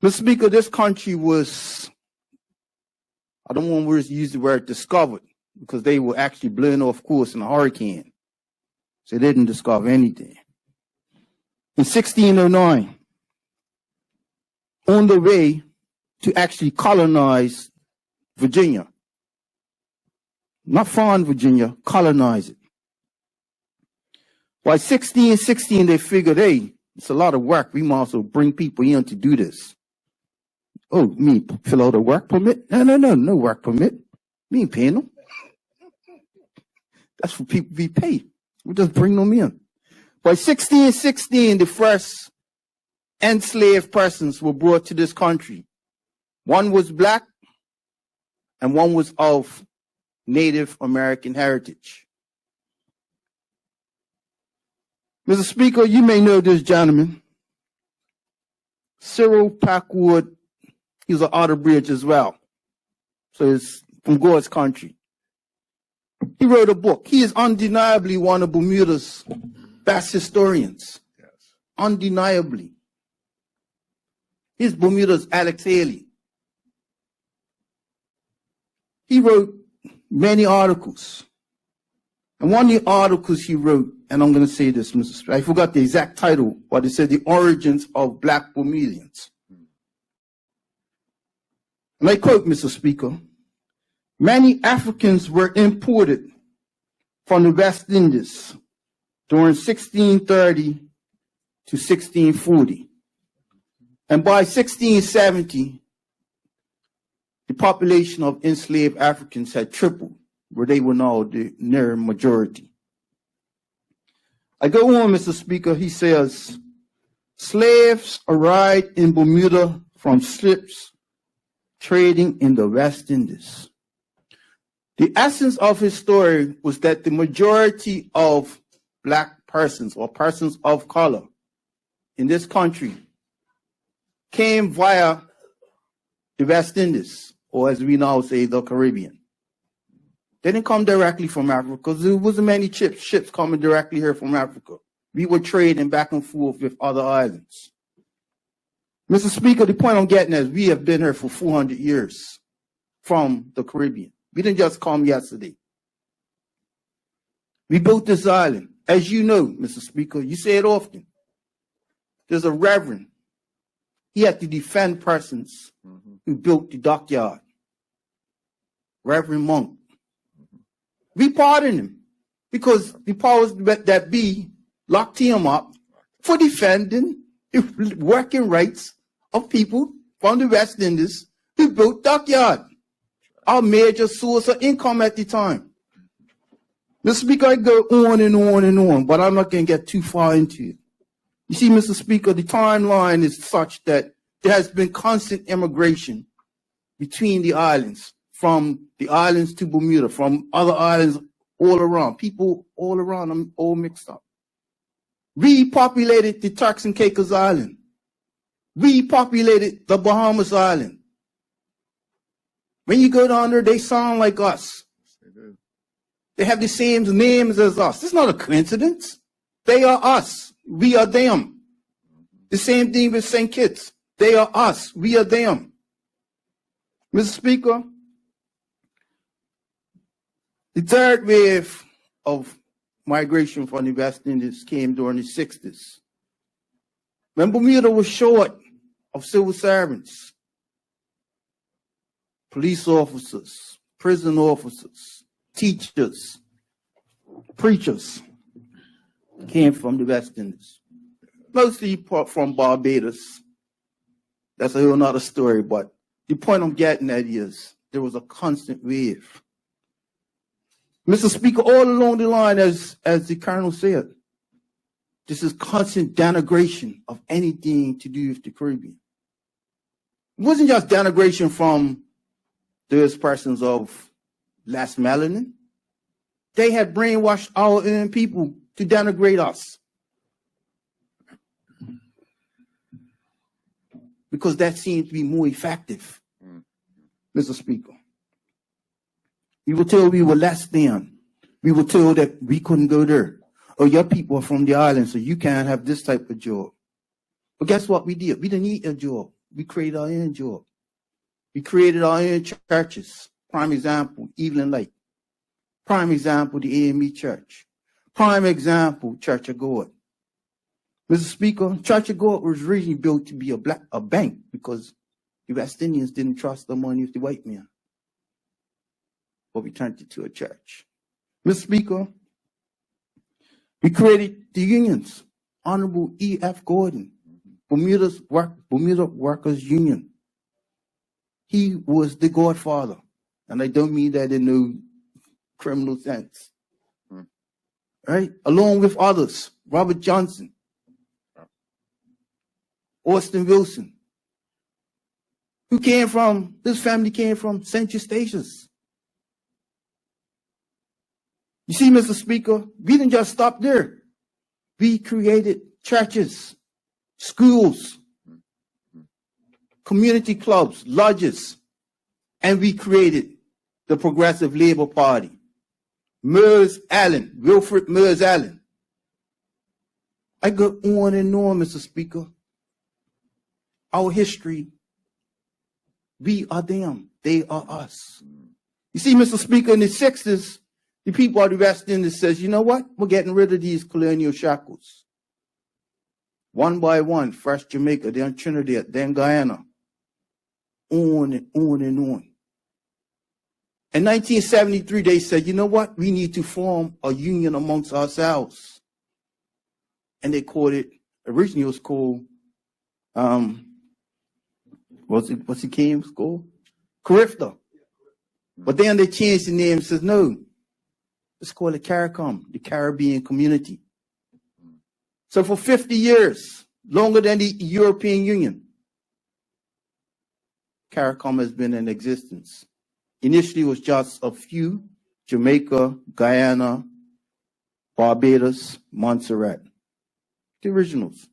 Mr. Speaker, this country was, I don't want to use the word discovered, because they were actually blown off course in a hurricane. So they didn't discover anything. In 1609, on the way to actually colonize Virginia. Not found Virginia, colonize it. By 1616, they figured, hey, it's a lot of work. We might also bring people in to do this. Oh, me fill out a work permit? No work permit. We ain't paying them. That's for people to be paid. We just bring them in. By 1616, the first enslaved persons were brought to this country. One was black and one was of Native American heritage. Mr. Speaker, you may know this gentleman, Cyril Packwood. He was an Otter Bridge as well. So it's from God's country. He wrote a book. He is undeniably one of Bermuda's best historians. Yes. Undeniably. He's Bermuda's Alex Haley. He wrote many articles. And one of the articles he wrote, and I'm going to say this, Mr. Speaker, I forgot the exact title, but it said The Origins of Black Bermudians. And I quote, Mr. Speaker, many Africans were imported from the West Indies during 1630 to 1640. And by 1670, the population of enslaved Africans had tripled, where they were now the near majority. I go on, Mr. Speaker, he says, slaves arrived in Bermuda from ships trading in the West Indies. The essence of his story was that the majority of black persons or persons of color in this country came via the West Indies, or as we now say, the Caribbean. They didn't come directly from Africa because there wasn't many ships coming directly here from Africa. We were trading back and forth with other islands. Mr. Speaker, the point I'm getting is we have been here for 400 years from the Caribbean. We didn't just come yesterday. We built this island. As you know, Mr. Speaker, you say it often. There's a reverend. He had to defend persons who built the dockyard. Reverend Monk. We pardoned him because the powers that be locked him up for defending the working rights of people from the West Indies who built dockyard, our major source of income at the time. Mr. Speaker, I go on and on and on, but I'm not going to get too far into it. You see, Mr. Speaker, the timeline is such that there has been constant immigration between the islands, from the islands to Bermuda, from other islands all around, people all around, them all mixed up. Repopulated the Turks and Caicos Island. Repopulated the Bahamas Island. When you go down there, they sound like us. They have the same names as us. It's not a coincidence. They are us. We are them. The same thing with St. Kitts. They are us. We are them. Mr. Speaker, the third wave of migration from the West Indies came during the 60s. When Bermuda was short of civil servants, police officers, prison officers, teachers, preachers came from the West Indies. Mostly from Barbados. That's a whole nother story, but the point I'm getting at is there was a constant wave. Mr. Speaker, all along the line, as the Colonel said, this is constant denigration of anything to do with the Caribbean. It wasn't just denigration from those persons of less melanin. They had brainwashed our own people to denigrate us. Because that seemed to be more effective, Mr. Speaker. We were told we were less than. We were told that we couldn't go there. Oh, your people are from the island, so you can't have this type of job. But guess what we did? We didn't need a job. we created our own job. We created our own churches. Prime example, Evelyn Lake. Prime example, the AME Church. Prime example, Church of God. Mr. Speaker, Church of God was originally built to be a bank because the West Indians didn't trust the money of the white man. But we turned it to a church. Mr. Speaker, we created the unions. Honorable E.F. Gordon, Bermuda Workers Union. He was the godfather. And I don't mean that in no criminal sense. Right? Along with others, Robert Johnson, Austin Wilson, this family came from St. Eustatius. You see, Mr. Speaker, we didn't just stop there. We created churches, schools, community clubs, lodges, and we created the Progressive Labor Party. Wilfred Mers Allen. I go on and on, Mr. Speaker. Our history, we are them, they are us. You see, Mr. Speaker, in the 60s, the people of the West Indies says, you know what? We're getting rid of these colonial shackles. One by one, first Jamaica, then Trinidad, then Guyana. On and on and on. In 1973, they said, you know what? We need to form a union amongst ourselves. And they called it, originally it was called, what's it came called? Carifta. But then they changed the name and says, no, let's call it CARICOM, the Caribbean Community. So for 50 years, longer than the European Union, CARICOM has been in existence. Initially, it was just a few, Jamaica, Guyana, Barbados, Montserrat, the originals.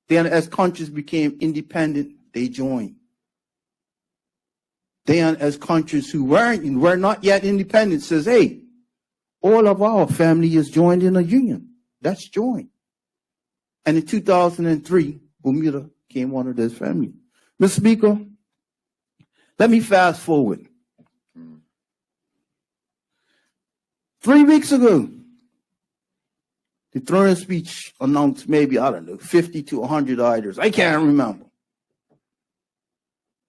Then as countries became independent, they joined. Then as countries who were not yet independent says, hey, all of our family is joined in a union. Let's join. And in 2003, Bermuda became one of those families. Mr. Speaker, let me fast forward. 3 weeks ago, the throne speech announced maybe, 50 to 100 items. I can't remember.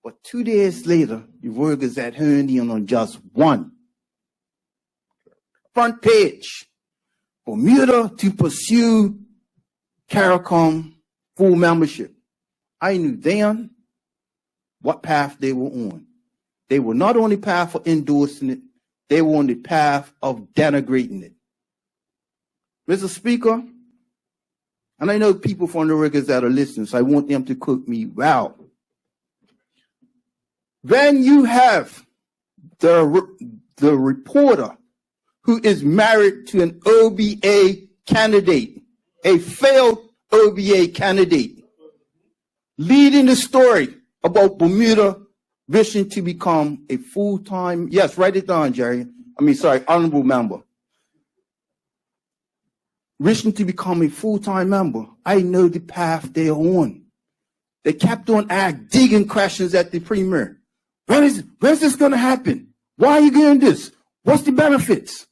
But 2 days later, the Royal Gazette honed in on just one. Front page. Bermuda to pursue CARICOM full membership. I knew then what path they were on. They were not on the path for endorsing it, they were on the path of denigrating it. Mr. Speaker, and I know people from the records that are listening, so I want them to quote me well. When you have the reporter who is married to an OBA candidate, a failed OBA candidate, leading the story about Bermuda wishing to become a full-time, yes, write it down, Jerry. Honorable member. Wishing to become a full-time member. I know the path they're on. They kept on digging questions at the premier. When's this going to happen? Why are you doing this? What's the benefits?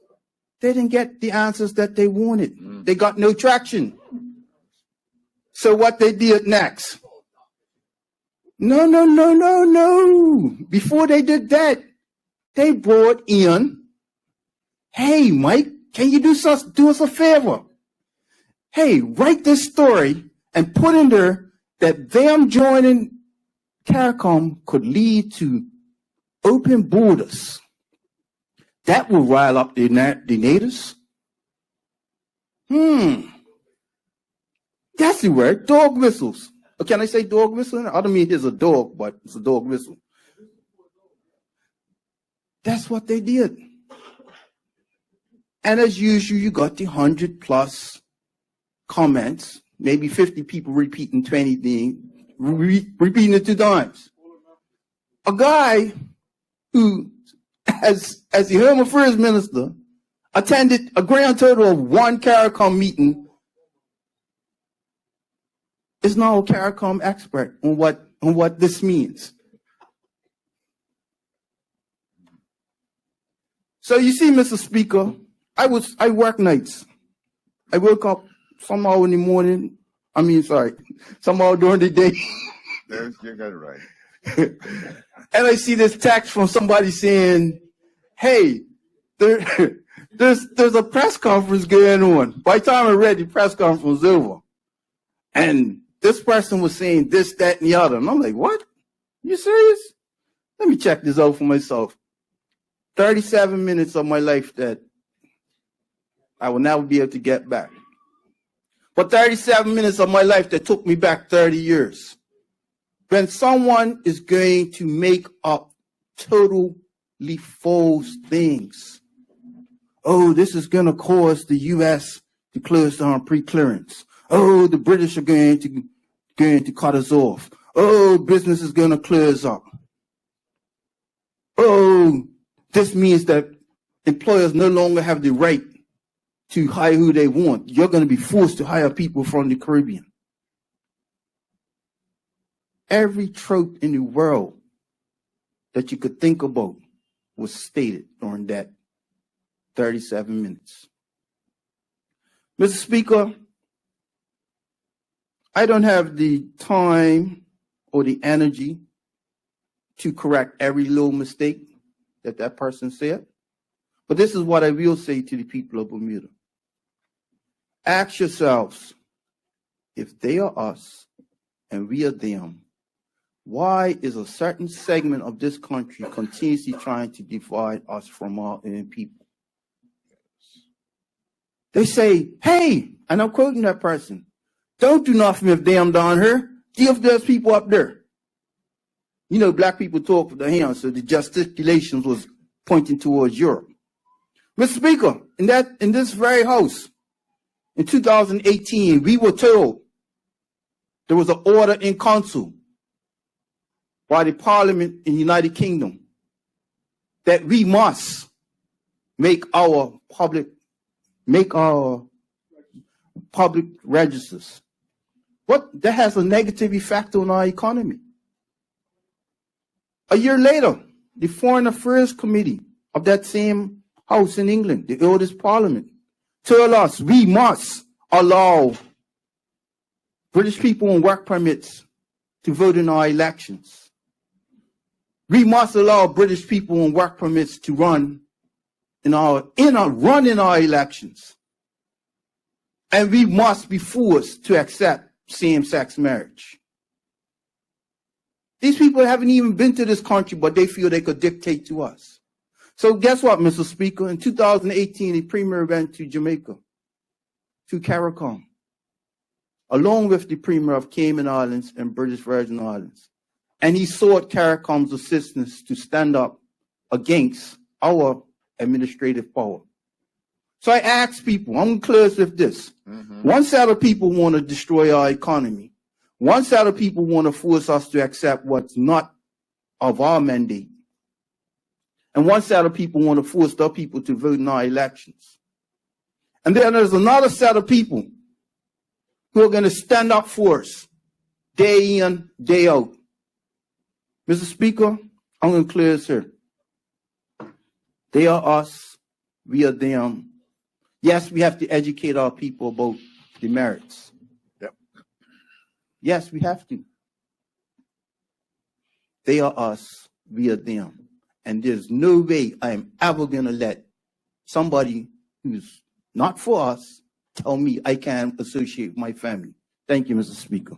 They didn't get the answers that they wanted. They got no traction. So what they did next? No. Before they did that, they brought in, hey, Mike, can you do us a favor? Hey, write this story and put in there that them joining CARICOM could lead to open borders. That will rile up the natives. That's the word, dog whistles. Or can I say dog whistle? I don't mean it's a dog, but it's a dog whistle. That's what they did. And as usual, you got the 100+ comments, maybe 50 people repeating 20 things, repeating it 2 times. A guy who, as the Home Affairs Minister, attended a grand total of 1 CARICOM meeting, is now a CARICOM expert on what on what this means. So you see, Mr. Speaker, I work nights. I wake up somehow in the morning. Somehow during the day. You got it right. And I see this text from somebody saying, hey, there's a press conference going on. By the time I read, the press conference was over. And this person was saying this, that, and the other. And I'm like, what? You serious? Let me check this out for myself. 37 minutes of my life that I will never be able to get back. But 37 minutes of my life that took me back 30 years. When someone is going to make up totally false things. Oh, this is going to cause the U.S. to close down pre-clearance. Oh, the British are going to cut us off. Oh, business is going to close up. Oh, this means that employers no longer have the right to hire who they want. You're going to be forced to hire people from the Caribbean. Every trope in the world that you could think about was stated during that 37 minutes. Mr. Speaker, I don't have the time or the energy to correct every little mistake that person said. But this is what I will say to the people of Bermuda. Ask yourselves, if they are us and we are them, why is a certain segment of this country continuously trying to divide us from our own people? They say, hey, and I'm quoting that person, don't do nothing with them down here. Deal with those people up there. You know, black people talk with their hands, so the gesticulations was pointing towards Europe. Mr. Speaker, in this very house, in 2018, we were told there was an order in council by the Parliament in the United Kingdom that we must make our public registers. That has a negative effect on our economy. A year later, the Foreign Affairs Committee of that same house in England, the oldest parliament, told us we must allow British people on work permits to vote in our elections. We must allow British people on work permits to run in our elections. And we must be forced to accept same-sex marriage. These people haven't even been to this country, but they feel they could dictate to us. So guess what, Mr. Speaker? In 2018, the Premier went to Jamaica, to CARICOM, along with the Premier of Cayman Islands and British Virgin Islands. And he sought CARICOM's assistance to stand up against our administrative power. So I ask people, I'm going to close with this. One set of people want to destroy our economy. One set of people want to force us to accept what's not of our mandate. And one set of people want to force their people to vote in our elections. And then there's another set of people who are going to stand up for us day in, day out. Mr. Speaker, I'm going to close here. They are us, we are them. Yes, we have to educate our people about the merits. Yep. Yes, we have to. They are us, we are them. And there's no way I am ever going to let somebody who's not for us tell me I can't associate with my family. Thank you, Mr. Speaker.